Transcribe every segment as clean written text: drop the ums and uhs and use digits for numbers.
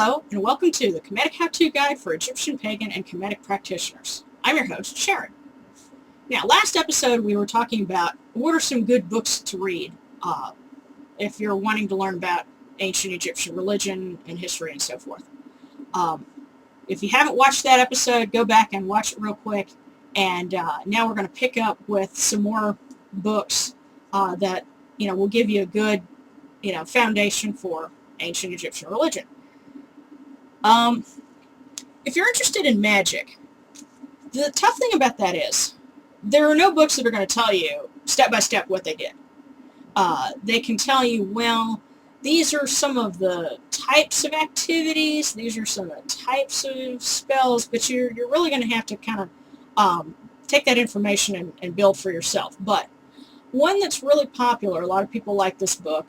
Hello, and welcome to the Kemetic How-To Guide for Egyptian Pagan and Kemetic Practitioners. I'm your host, Sharon. Now, last episode we were talking about what are some good books to read if you're wanting to learn about ancient Egyptian religion and history and so forth. If you haven't watched that episode, go back and watch it real quick. And now we're going to pick up with some more books that will give you a good foundation for ancient Egyptian religion. If you're interested in magic, the tough thing about that is there are no books that are going to tell you step by step what they did. They can tell you, well, these are some of the types of activities, these are some of the types of spells, but you're really going to have to kind of take that information and build for yourself. But one that's really popular, a lot of people like this book,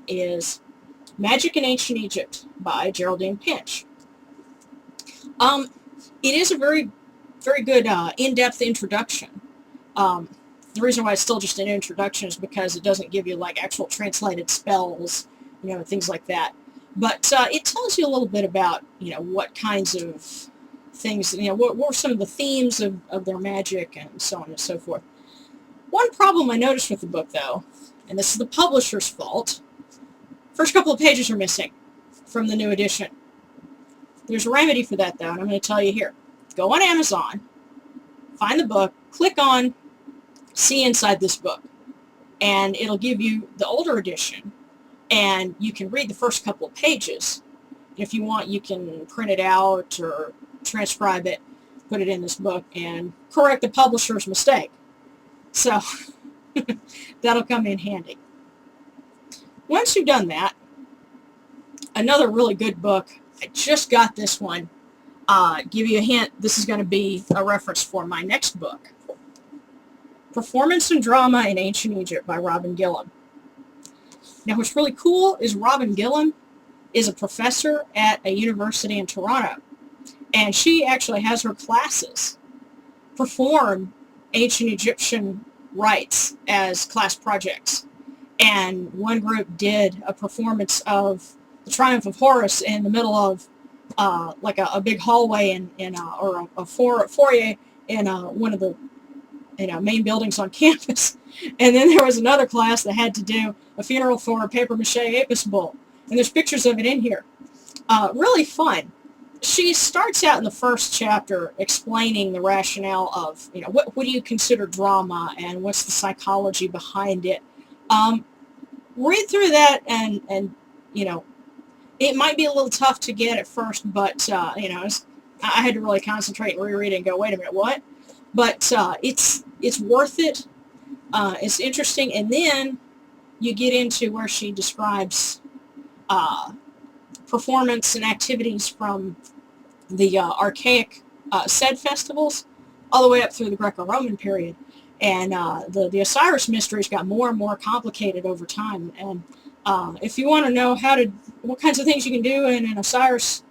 is Magic in Ancient Egypt by Geraldine Pinch. It is a very, very good in-depth introduction. The reason why it's still just an introduction is because it doesn't give you like actual translated spells, things like that. But it tells you a little bit about, what kinds of things, what were some of the themes of their magic and so on and so forth. One problem I noticed with the book, though, and this is the publisher's fault, first couple of pages are missing from the new edition. There's a remedy for that, though, and I'm going to tell you here. Go on Amazon, find the book, click on See Inside This Book, and it'll give you the older edition, and you can read the first couple of pages. If you want, you can print it out or transcribe it, put it in this book, and correct the publisher's mistake. So that'll come in handy. Once you've done that, another really good book, I just got this one, give you a hint, this is going to be a reference for my next book. Performance and Drama in Ancient Egypt by Robin Gillam. Now what's really cool is Robin Gillam is a professor at a university in Toronto, and she actually has her classes perform ancient Egyptian rites as class projects. And one group did a performance of the Triumph of Horus in the middle of like a big hallway or a foyer in one of the main buildings on campus. And then there was another class that had to do a funeral for a papier-mâché Apis bull. And there's pictures of it in here. Really fun. She starts out in the first chapter explaining the rationale of, what do you consider drama and what's the psychology behind it. Read through that and it might be a little tough to get at first, but, I had to really concentrate and reread it and go, wait a minute, what? But it's worth it. It's interesting. And then you get into where she describes performance and activities from the archaic Sed festivals all the way up through the Greco-Roman period. And the Osiris mysteries got more and more complicated over time. And if you want to know what kinds of things you can do in an Osiris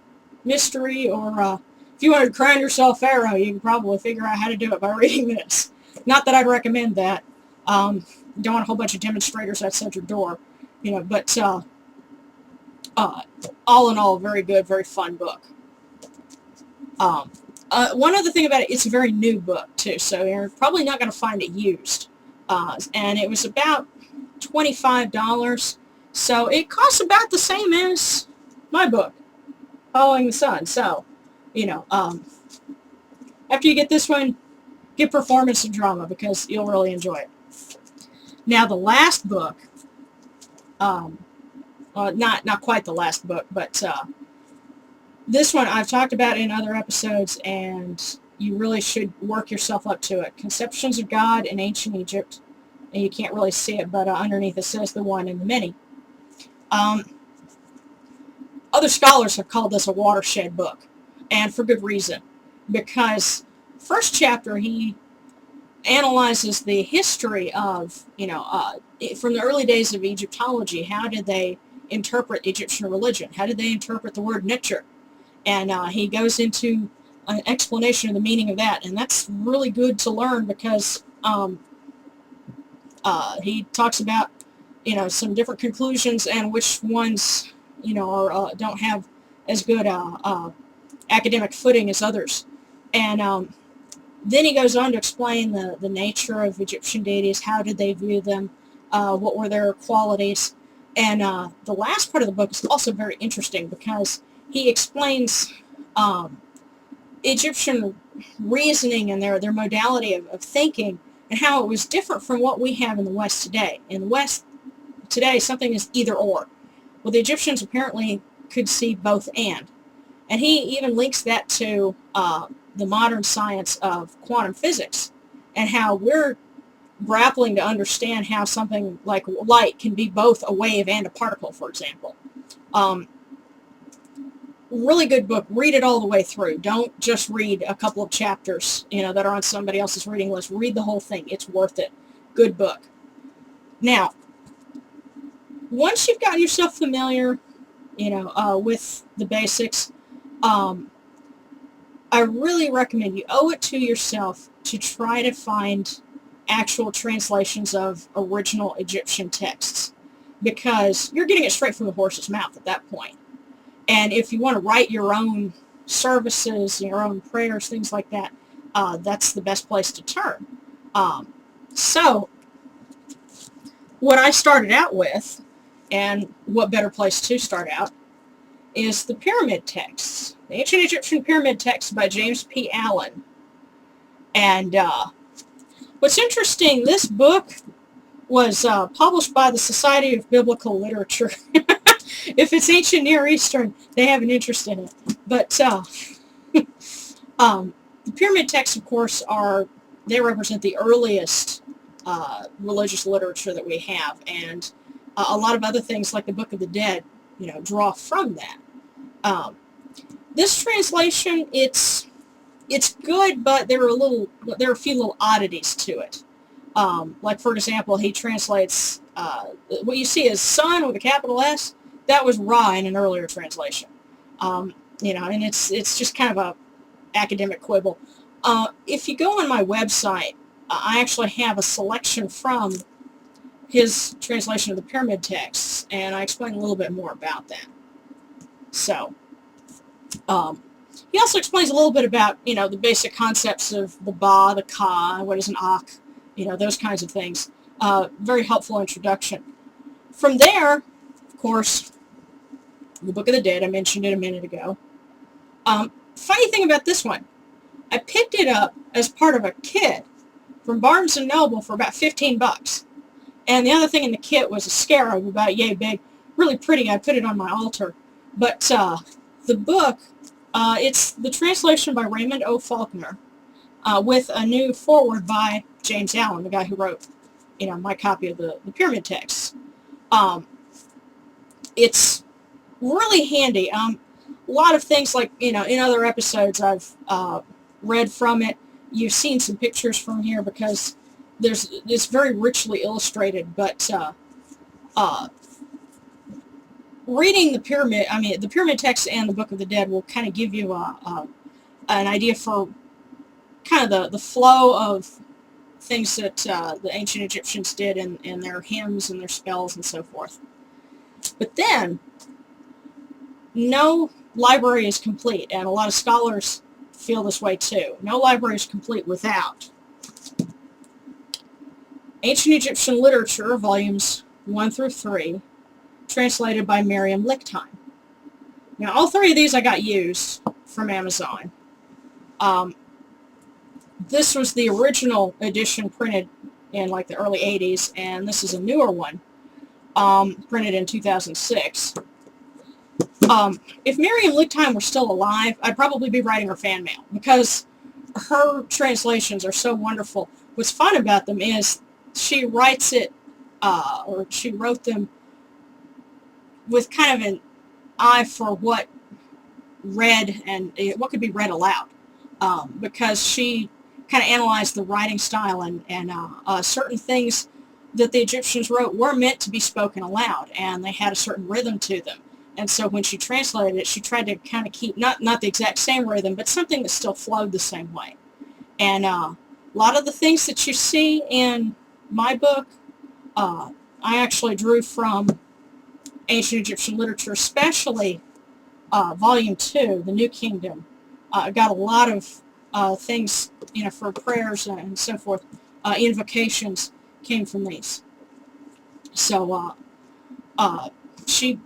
mystery, or if you want to crown yourself pharaoh, you can probably figure out how to do it by reading this. Not that I'd recommend that. Don't want a whole bunch of demonstrators outside your door, but all in all, very good, very fun book. One other thing about it, it's a very new book too, so you're probably not going to find it used. And it was about $25, so it costs about the same as my book, Following the Sun. So, after you get this one, get Performance and Drama, because you'll really enjoy it. Now the last book, not quite the last book, but this one I've talked about in other episodes, and you really should work yourself up to it. Conceptions of God in Ancient Egypt. And you can't really see it, but underneath it says the one and the many. Other scholars have called this a watershed book, and for good reason. Because first chapter, he analyzes the history of, from the early days of Egyptology. How did they interpret Egyptian religion? How did they interpret the word nature? And he goes into an explanation of the meaning of that, and that's really good to learn because he talks about, some different conclusions and which ones, don't have as good academic footing as others. And then he goes on to explain the nature of Egyptian deities, how did they view them, what were their qualities. And the last part of the book is also very interesting because he explains Egyptian reasoning and their modality of thinking and how it was different from what we have in the West today. In the West today, something is either or. Well, the Egyptians apparently could see both and. And he even links that to the modern science of quantum physics and how we're grappling to understand how something like light can be both a wave and a particle, for example. Really good book. Read it all the way through. Don't just read a couple of chapters, that are on somebody else's reading list. Read the whole thing. It's worth it. Good book. Now, once you've gotten yourself familiar, with the basics, I really recommend you owe it to yourself to try to find actual translations of original Egyptian texts, because you're getting it straight from the horse's mouth at that point. And if you want to write your own services, your own prayers, things like that, that's the best place to turn. So what I started out with, and what better place to start out, is the pyramid texts, the ancient Egyptian pyramid texts by James P. Allen. And what's interesting, this book was published by the Society of Biblical Literature. If it's ancient Near Eastern, they have an interest in it. But the pyramid texts, of course, they represent the earliest religious literature that we have, and a lot of other things like the Book of the Dead, draw from that. This translation, it's good, but there are a few little oddities to it. Like, for example, he translates what you see as sun with a capital S. That was Ra in an earlier translation. And it's just kind of a academic quibble. If you go on my website, I actually have a selection from his translation of the pyramid texts, and I explain a little bit more about that. So, he also explains a little bit about, the basic concepts of the Ba, the Ka, what is an Ak, those kinds of things. Very helpful introduction. From there, of course, the Book of the Dead, I mentioned it a minute ago. Funny thing about this one, I picked it up as part of a kit from Barnes & Noble for about 15 bucks. And the other thing in the kit was a scarab about yay big. Really pretty. I put it on my altar. But the book, it's the translation by Raymond O. Faulkner with a new foreword by James Allen, the guy who wrote, my copy of the pyramid texts. It's really handy. A lot of things like, in other episodes I've read from it. You've seen some pictures from here because it's very richly illustrated, but reading the pyramid text and the Book of the Dead will kind of give you an idea for kind of the flow of things that the ancient Egyptians did in their hymns and their spells and so forth. But then, no library is complete, and a lot of scholars feel this way too. No library is complete without Ancient Egyptian Literature, volumes 1 through 3, translated by Miriam Lichtheim. Now, all three of these I got used from Amazon. This was the original edition printed in like the early 80s, and this is a newer one, printed in 2006. If Miriam Lichtheim were still alive, I'd probably be writing her fan mail because her translations are so wonderful. What's fun about them is she writes it, or she wrote them with kind of an eye for what read and what could be read aloud, because she kind of analyzed the writing style and certain things that the Egyptians wrote were meant to be spoken aloud, and they had a certain rhythm to them. And so when she translated it, she tried to kind of keep, not the exact same rhythm, but something that still flowed the same way. And a lot of the things that you see in my book, I actually drew from ancient Egyptian literature, especially Volume 2, The New Kingdom, got a lot of things, for prayers and so forth. Invocations came from these. So she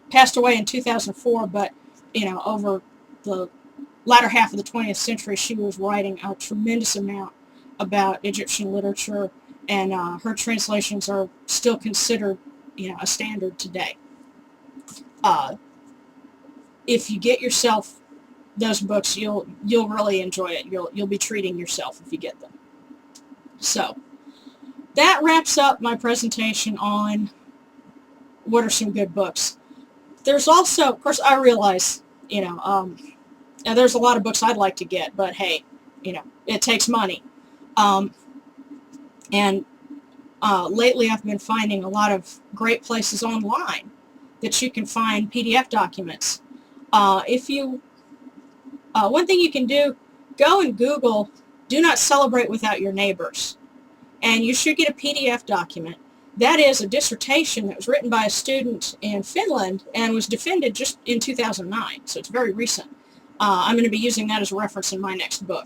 passed away in 2004, but over the latter half of the 20th century, she was writing a tremendous amount about Egyptian literature, and her translations are still considered, a standard today. If you get yourself those books, you'll really enjoy it. You'll be treating yourself if you get them. So that wraps up my presentation on what are some good books. There's also, of course, I realize, now there's a lot of books I'd like to get, but hey, it takes money. And lately I've been finding a lot of great places online that you can find PDF documents. One thing you can do, go and Google "Do Not Celebrate Without Your Neighbors," and you should get a PDF document. That is a dissertation that was written by a student in Finland and was defended just in 2009, so it's very recent. I'm going to be using that as a reference in my next book.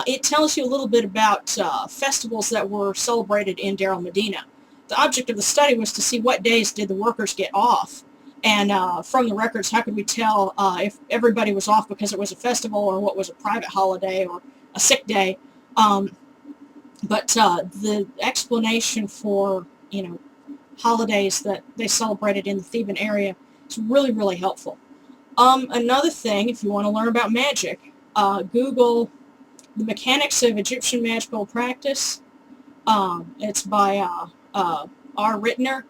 It tells you a little bit about festivals that were celebrated in Dar el-Medina. The object of the study was to see what days did the workers get off, and from the records, how could we tell if everybody was off because it was a festival or what was a private holiday or a sick day. But the explanation for, holidays that they celebrated in the Theban area is really, really helpful. Another thing, if you want to learn about magic, Google The Mechanics of Egyptian Magical Practice. It's by R. Rittner.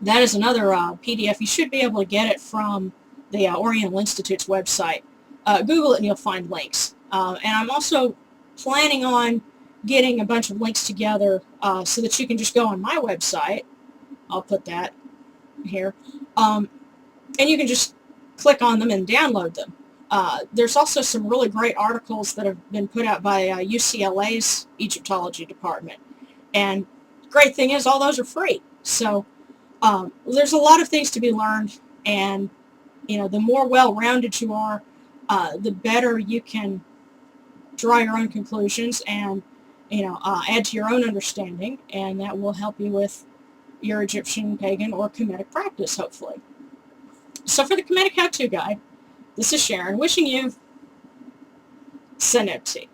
That is another PDF. You should be able to get it from the Oriental Institute's website. Google it and you'll find links. And I'm also planning on getting a bunch of links together so that you can just go on my website. I'll put that here. And you can just click on them and download them. There's also some really great articles that have been put out by UCLA's Egyptology department. And the great thing is all those are free. So there's a lot of things to be learned, and the more well-rounded you are, the better you can draw your own conclusions and add to your own understanding, and that will help you with your Egyptian, pagan, or Kemetic practice, hopefully. So for the Kemetic How-To Guide, this is Sharon wishing you Synopsis.